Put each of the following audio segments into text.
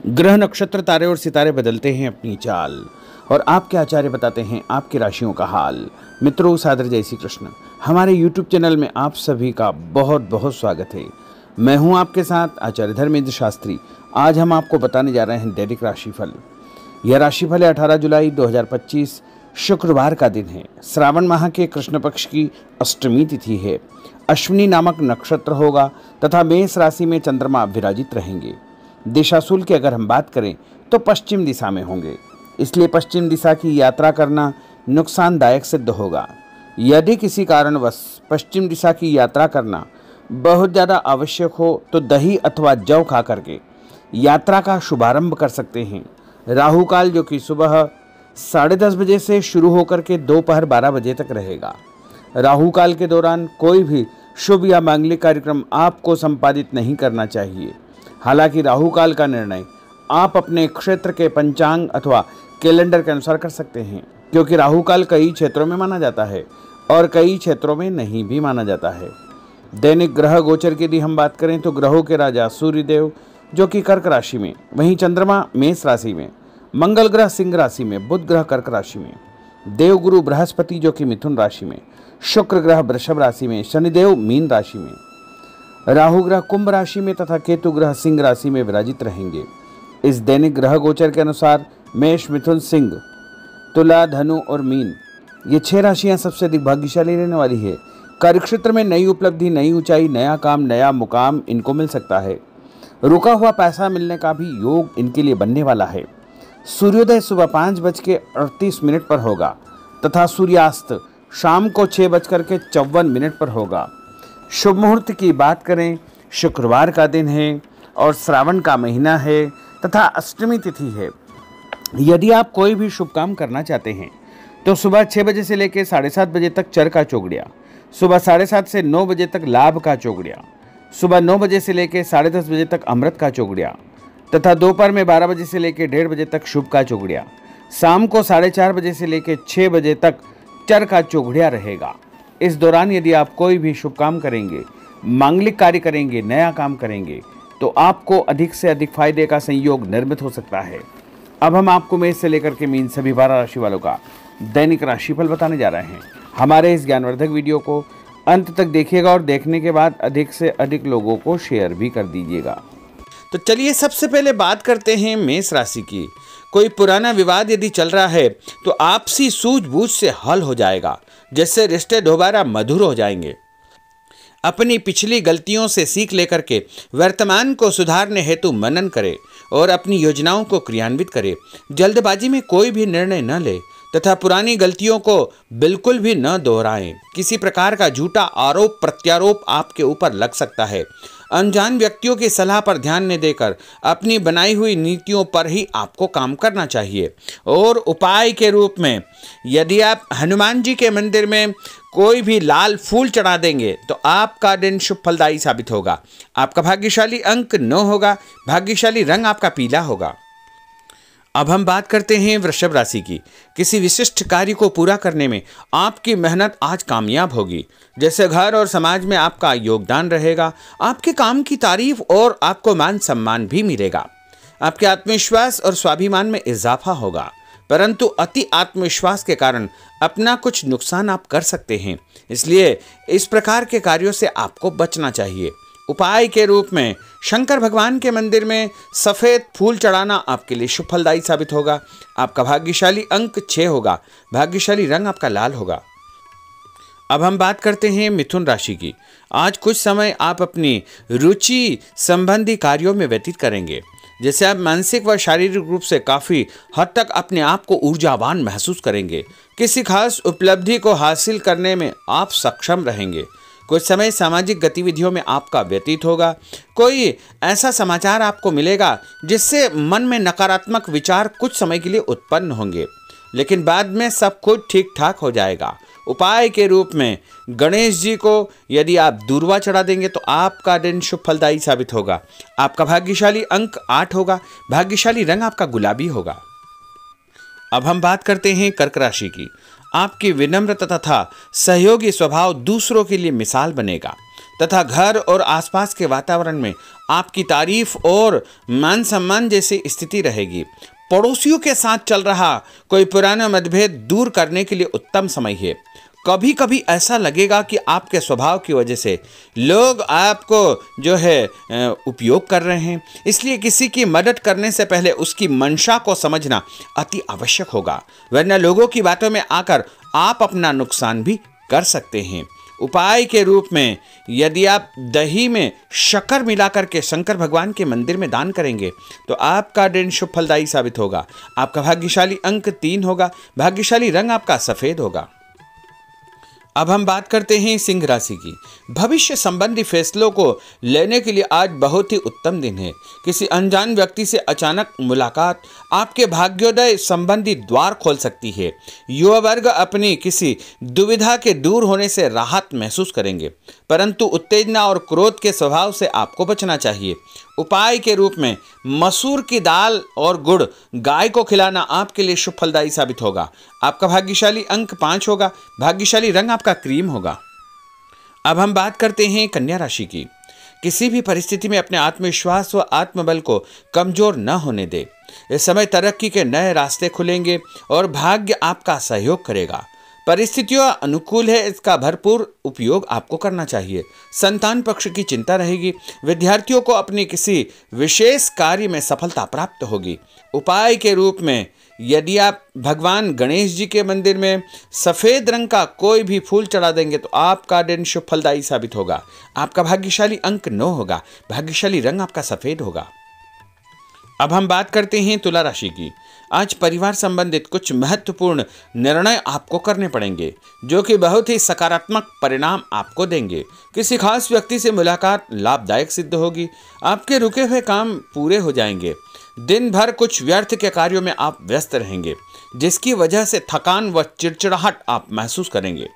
ग्रह नक्षत्र तारे और सितारे बदलते हैं अपनी चाल और आपके आचार्य बताते हैं आपकी राशियों का हाल। मित्रों, सादर जय श्री कृष्ण। हमारे YouTube चैनल में आप सभी का बहुत बहुत स्वागत है। मैं हूं आपके साथ आचार्य धर्मेंद्र शास्त्री। आज हम आपको बताने जा रहे हैं दैनिक राशिफल। यह राशिफल है 18 जुलाई 2025 शुक्रवार का दिन है। श्रावण माह के कृष्ण पक्ष की अष्टमी तिथि है। अश्विनी नामक नक्षत्र होगा तथा मेष राशि में चंद्रमा विराजित रहेंगे। दिशाशूल की अगर हम बात करें तो पश्चिम दिशा में होंगे, इसलिए पश्चिम दिशा की यात्रा करना नुकसानदायक सिद्ध होगा। यदि किसी कारणवश पश्चिम दिशा की यात्रा करना बहुत ज़्यादा आवश्यक हो तो दही अथवा जौ खा करके यात्रा का शुभारंभ कर सकते हैं। राहु काल जो कि सुबह 10:30 बजे से शुरू होकर के दोपहर 12 बजे तक रहेगा। राहु काल के दौरान कोई भी शुभ या मांगलिक कार्यक्रम आपको संपादित नहीं करना चाहिए। हालांकि राहु काल का निर्णय आप अपने क्षेत्र के पंचांग अथवा कैलेंडर के अनुसार कर सकते हैं, क्योंकि राहु काल कई क्षेत्रों में माना जाता है और कई क्षेत्रों में नहीं भी माना जाता है। दैनिक ग्रह गोचर की यदि हम बात करें तो ग्रहों के राजा सूर्यदेव जो कि कर्क राशि में, वहीं चंद्रमा मेष राशि में, मंगल ग्रह सिंह राशि में, बुध ग्रह कर्क राशि में, देवगुरु बृहस्पति जो कि मिथुन राशि में, शुक्र ग्रह वृषभ राशि में, शनिदेव मीन राशि में, राहु ग्रह कुंभ राशि में तथा केतु ग्रह सिंह राशि में विराजित रहेंगे। इस दैनिक ग्रह गोचर के अनुसार मेष, मिथुन, सिंह, तुला, धनु और मीन ये 6 राशियां सबसे अधिक भाग्यशाली रहने वाली है। कार्यक्षेत्र में नई उपलब्धि, नई ऊंचाई, नया काम, नया मुकाम इनको मिल सकता है। रुका हुआ पैसा मिलने का भी योग इनके लिए बनने वाला है। सूर्योदय सुबह 5:38 पर होगा तथा सूर्यास्त शाम को 6:54 पर होगा। शुभ मुहूर्त की बात करें, शुक्रवार का दिन है और श्रावण का महीना है तथा अष्टमी तिथि है। यदि आप कोई भी शुभ काम करना चाहते हैं तो सुबह 6 बजे से लेकर 7:30 बजे तक चर का चौगड़िया, सुबह 7:30 से 9 बजे तक लाभ का चौगड़िया, सुबह 9 बजे से लेकर 10:30 बजे तक अमृत का चौगड़िया तथा दोपहर में 12 बजे से लेकर 1:30 बजे तक शुभ का चौगड़िया, शाम को 4:30 बजे से लेकर 6 बजे तक चर का चौगड़िया रहेगा। इस दौरान यदि आप कोई भी शुभ काम करेंगे, मांगलिक कार्य करेंगे, नया काम करेंगे तो आपको अधिक से अधिक फायदे का संयोग निर्मित हो सकता है। अब हम आपको मेष से लेकर के मीन सभी 12 राशि वालों का दैनिक राशिफल बताने जा रहे हैं। हमारे इस ज्ञानवर्धक वीडियो को अंत तक देखिएगा और देखने के बाद अधिक से अधिक लोगों को शेयर भी कर दीजिएगा। तो चलिए सबसे पहले बात करते हैं मेष राशि की। कोई पुराना विवाद यदि चल रहा है तो आपसी सूझबूझ से हल हो जाएगा, जिससे रिश्ते दोबारा मधुर हो जाएंगे। अपनी पिछली गलतियों से सीख लेकर के वर्तमान को सुधारने हेतु मनन करें और अपनी योजनाओं को क्रियान्वित करें। जल्दबाजी में कोई भी निर्णय न ले तथा पुरानी गलतियों को बिल्कुल भी न दोहराएं। किसी प्रकार का झूठा आरोप प्रत्यारोप आपके ऊपर लग सकता है। अनजान व्यक्तियों की सलाह पर ध्यान न देकर अपनी बनाई हुई नीतियों पर ही आपको काम करना चाहिए। और उपाय के रूप में यदि आप हनुमान जी के मंदिर में कोई भी लाल फूल चढ़ा देंगे तो आपका दिन शुभ फलदायी साबित होगा। आपका भाग्यशाली अंक 9 होगा। भाग्यशाली रंग आपका पीला होगा। अब हम बात करते हैं वृषभ राशि की। किसी विशिष्ट कार्य को पूरा करने में आपकी मेहनत आज कामयाब होगी। जैसे घर और समाज में आपका योगदान रहेगा, आपके काम की तारीफ और आपको मान सम्मान भी मिलेगा। आपके आत्मविश्वास और स्वाभिमान में इजाफा होगा, परंतु अति आत्मविश्वास के कारण अपना कुछ नुकसान आप कर सकते हैं, इसलिए इस प्रकार के कार्यों से आपको बचना चाहिए। उपाय के रूप में शंकर भगवान के मंदिर में सफ़ेद फूल चढ़ाना आपके लिए शुभ फलदायी साबित होगा। आपका भाग्यशाली अंक 6 होगा। भाग्यशाली रंग आपका लाल होगा। अब हम बात करते हैं मिथुन राशि की। आज कुछ समय आप अपनी रुचि संबंधी कार्यों में व्यतीत करेंगे, जैसे आप मानसिक व शारीरिक रूप से काफ़ी हद तक अपने आप को ऊर्जावान महसूस करेंगे। किसी खास उपलब्धि को हासिल करने में आप सक्षम रहेंगे। कुछ समय सामाजिक गतिविधियों में आपका व्यतीत होगा। कोई ऐसा समाचार आपको मिलेगा जिससे मन में नकारात्मक विचार कुछ समय के लिए उत्पन्न होंगे, लेकिन बाद में सब कुछ ठीक ठाक हो जाएगा। उपाय के रूप में गणेश जी को यदि आप दूर्वा चढ़ा देंगे तो आपका दिन शुभ फलदायी साबित होगा। आपका भाग्यशाली अंक 8 होगा। भाग्यशाली रंग आपका गुलाबी होगा। अब हम बात करते हैं कर्क राशि की। आपकी विनम्रता तथा सहयोगी स्वभाव दूसरों के लिए मिसाल बनेगा। तथा घर और आसपास के वातावरण में आपकी तारीफ और मान सम्मान जैसी स्थिति रहेगी। पड़ोसियों के साथ चल रहा कोई पुराना मतभेद दूर करने के लिए उत्तम समय है। कभी कभी ऐसा लगेगा कि आपके स्वभाव की वजह से लोग आपको जो है उपयोग कर रहे हैं, इसलिए किसी की मदद करने से पहले उसकी मंशा को समझना अति आवश्यक होगा, वरना लोगों की बातों में आकर आप अपना नुकसान भी कर सकते हैं। उपाय के रूप में यदि आप दही में शक्कर मिलाकर के शंकर भगवान के मंदिर में दान करेंगे तो आपका दिन शुभ फलदायी साबित होगा। आपका भाग्यशाली अंक 3 होगा। भाग्यशाली रंग आपका सफेद होगा। अब हम बात करते हैं सिंह राशि की। भविष्य संबंधी फैसलों को लेने के लिए आज बहुत ही उत्तम दिन है। किसी अनजान व्यक्ति से अचानक मुलाकात आपके भाग्योदय संबंधी द्वार खोल सकती है। युवा वर्ग अपनी किसी दुविधा के दूर होने से राहत महसूस करेंगे, परंतु उत्तेजना और क्रोध के स्वभाव से आपको बचना चाहिए। उपाय के रूप में मसूर की दाल और गुड़ गाय को खिलाना आपके लिए शुभ फलदायी साबित होगा। आपका भाग्यशाली अंक 5 होगा। भाग्यशाली रंग आपका क्रीम होगा। अब हम बात करते हैं कन्या राशि की। किसी भी परिस्थिति में अपने आत्मविश्वास व आत्मबल को कमजोर न होने दे। इस समय तरक्की के नए रास्ते खुलेंगे और भाग्य आपका सहयोग करेगा। परिस्थितियां अनुकूल है, इसका भरपूर उपयोग आपको करना चाहिए। संतान पक्ष की चिंता रहेगी। विद्यार्थियों को अपनी किसी विशेष कार्य में सफलता प्राप्त होगी। उपाय के रूप में यदि आप भगवान गणेश जी के मंदिर में सफ़ेद रंग का कोई भी फूल चढ़ा देंगे तो आपका दिन शुभ फलदायी साबित होगा। आपका भाग्यशाली अंक 9 होगा। भाग्यशाली रंग आपका सफ़ेद होगा। अब हम बात करते हैं तुला राशि की। आज परिवार संबंधित कुछ महत्वपूर्ण निर्णय आपको करने पड़ेंगे जो कि बहुत ही सकारात्मक परिणाम आपको देंगे। किसी खास व्यक्ति से मुलाकात लाभदायक सिद्ध होगी। आपके रुके हुए काम पूरे हो जाएंगे। दिन भर कुछ व्यर्थ के कार्यों में आप व्यस्त रहेंगे, जिसकी वजह से थकान व चिड़चिड़ाहट आप महसूस करेंगे।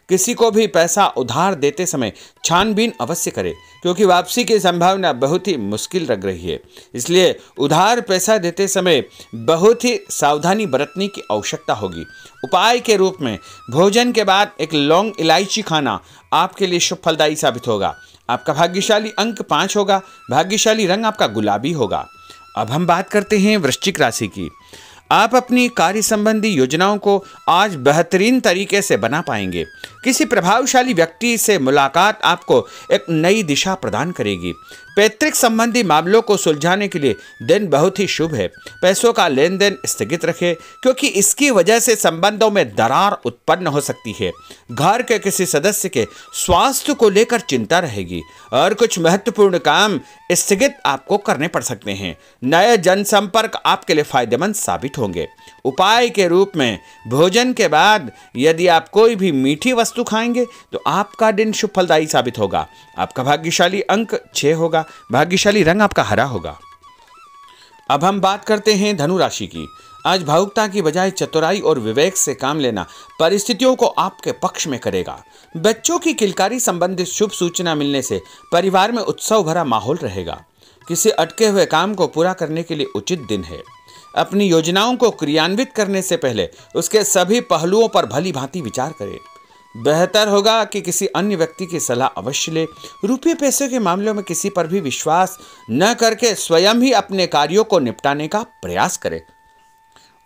किसी को भी पैसा उधार देते समय छानबीन अवश्य करें, क्योंकि वापसी की संभावना बहुत ही मुश्किल लग रही है। इसलिए उधार पैसा देते समय बहुत ही सावधानी बरतने की आवश्यकता होगी। उपाय के रूप में भोजन के बाद एक लौंग इलायची खाना आपके लिए शुभ फलदायी साबित होगा। आपका भाग्यशाली अंक 5 होगा। भाग्यशाली रंग आपका गुलाबी होगा। अब हम बात करते हैं वृश्चिक राशि की। आप अपनी कार्य संबंधी योजनाओं को आज बेहतरीन तरीके से बना पाएंगे। किसी प्रभावशाली व्यक्ति से मुलाकात आपको एक नई दिशा प्रदान करेगी। पैतृक संबंधी मामलों को सुलझाने के लिए दिन बहुत ही शुभ है। पैसों का लेन देन स्थगित रखें, क्योंकि इसकी वजह से संबंधों में दरार उत्पन्न हो सकती है। घर के किसी सदस्य के स्वास्थ्य को लेकर चिंता रहेगी और कुछ महत्वपूर्ण काम स्थगित आपको करने पड़ सकते हैं। नए जनसंपर्क आपके लिए फायदेमंद साबित होंगे। उपाय के रूप में भोजन के बाद यदि आप कोई भी मीठी वस्तु खाएंगे तो आपका दिन शुभ फलदायी साबित होगा। आपका भाग्यशाली अंक 6 होगा। भाग्यशाली रंग आपका हरा होगा। अब हम बात करते हैं धनु राशि की। आज भावुकता की बजाय चतुराई और विवेक से काम लेना परिस्थितियों को आपके पक्ष में करेगा। बच्चों की किलकारी संबंधित शुभ सूचना मिलने से परिवार में उत्सव भरा माहौल रहेगा। किसी अटके हुए काम को पूरा करने के लिए उचित दिन है। अपनी योजनाओं को क्रियान्वित करने से पहले उसके सभी पहलुओं पर भली भांति विचार करें। बेहतर होगा कि किसी अन्य व्यक्ति की सलाह अवश्य ले। रुपये पैसे के मामलों में किसी पर भी विश्वास न करके स्वयं ही अपने कार्यों को निपटाने का प्रयास करें।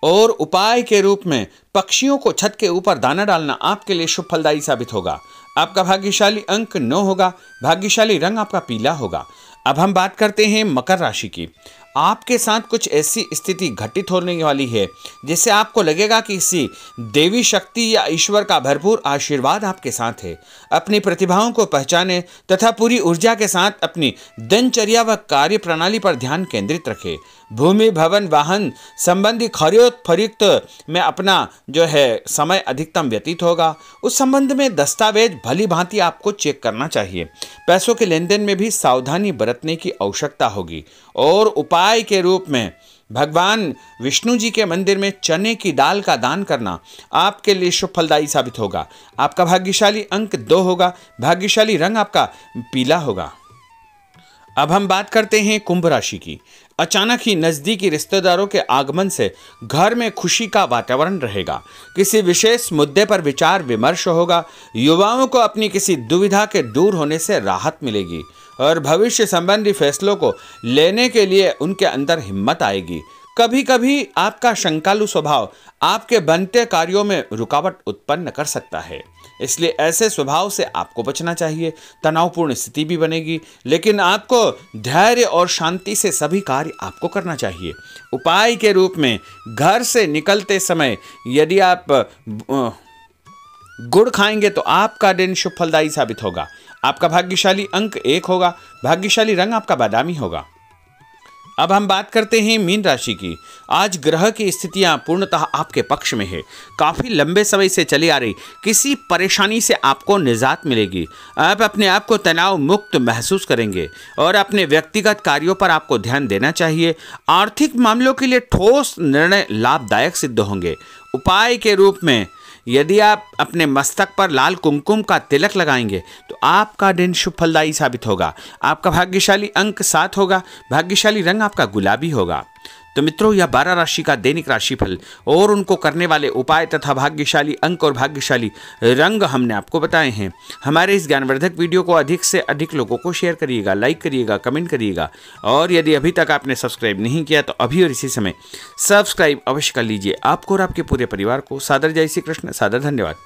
और उपाय के रूप में पक्षियों को छत के ऊपर दाना डालना आपके लिए शुभ फलदायी साबित होगा। आपका भाग्यशाली अंक 9 होगा। भाग्यशाली रंग आपका पीला होगा। अब हम बात करते हैं मकर राशि की। आपके साथ कुछ ऐसी स्थिति घटित होने वाली है जिससे आपको लगेगा कि किसी देवी शक्ति या ईश्वर का भरपूर आशीर्वाद आपके साथ है। अपनी प्रतिभाओं को पहचानें तथा पूरी ऊर्जा के साथ अपनी दिनचर्या व कार्य प्रणाली पर ध्यान केंद्रित रखें। भूमि भवन वाहन संबंधी खरीद फरोख्त में अपना जो है समय अधिकतम व्यतीत होगा। उस संबंध में दस्तावेज भली भांति आपको चेक करना चाहिए। पैसों के लेन देन में भी सावधानी बरतने की आवश्यकता होगी। और उपाय के रूप में भगवान विष्णु जी के मंदिर में चने की दाल का दान करना आपके लिए शुभ फलदायी साबित होगा। आपका भाग्यशाली अंक 2 होगा। भाग्यशाली रंग आपका पीला होगा। अब हम बात करते हैं कुंभ राशि की। अचानक ही नजदीकी रिश्तेदारों के आगमन से घर में खुशी का वातावरण रहेगा। किसी विशेष मुद्दे पर विचार विमर्श होगा। युवाओं को अपनी किसी दुविधा के दूर होने से राहत मिलेगी और भविष्य संबंधी फैसलों को लेने के लिए उनके अंदर हिम्मत आएगी। कभी कभी आपका शंकालु स्वभाव आपके बनते कार्यों में रुकावट उत्पन्न कर सकता है, इसलिए ऐसे स्वभाव से आपको बचना चाहिए। तनावपूर्ण स्थिति भी बनेगी, लेकिन आपको धैर्य और शांति से सभी कार्य आपको करना चाहिए। उपाय के रूप में घर से निकलते समय यदि आप गुड़ खाएंगे तो आपका दिन शुभ फलदायी साबित होगा। आपका भाग्यशाली अंक 1 होगा। भाग्यशाली रंग आपका बादामी होगा। अब हम बात करते हैं मीन राशि की। आज ग्रह की स्थितियां पूर्णतः आपके पक्ष में है। काफी लंबे समय से चली आ रही किसी परेशानी से आपको निजात मिलेगी। आप अपने आप को तनाव मुक्त महसूस करेंगे और अपने व्यक्तिगत कार्यों पर आपको ध्यान देना चाहिए। आर्थिक मामलों के लिए ठोस निर्णय लाभदायक सिद्ध होंगे। उपाय के रूप में यदि आप अपने मस्तक पर लाल कुमकुम का तिलक लगाएंगे तो आपका दिन शुभ फलदायी साबित होगा। आपका भाग्यशाली अंक 7 होगा। भाग्यशाली रंग आपका गुलाबी होगा। तो मित्रों, यह 12 राशि का दैनिक राशिफल और उनको करने वाले उपाय तथा भाग्यशाली अंक और भाग्यशाली रंग हमने आपको बताए हैं। हमारे इस ज्ञानवर्धक वीडियो को अधिक से अधिक लोगों को शेयर करिएगा, लाइक करिएगा, कमेंट करिएगा और यदि अभी तक आपने सब्सक्राइब नहीं किया तो अभी और इसी समय सब्सक्राइब अवश्य कर लीजिए। आपको और आपके पूरे परिवार को सादर जय श्री कृष्ण, सादर धन्यवाद।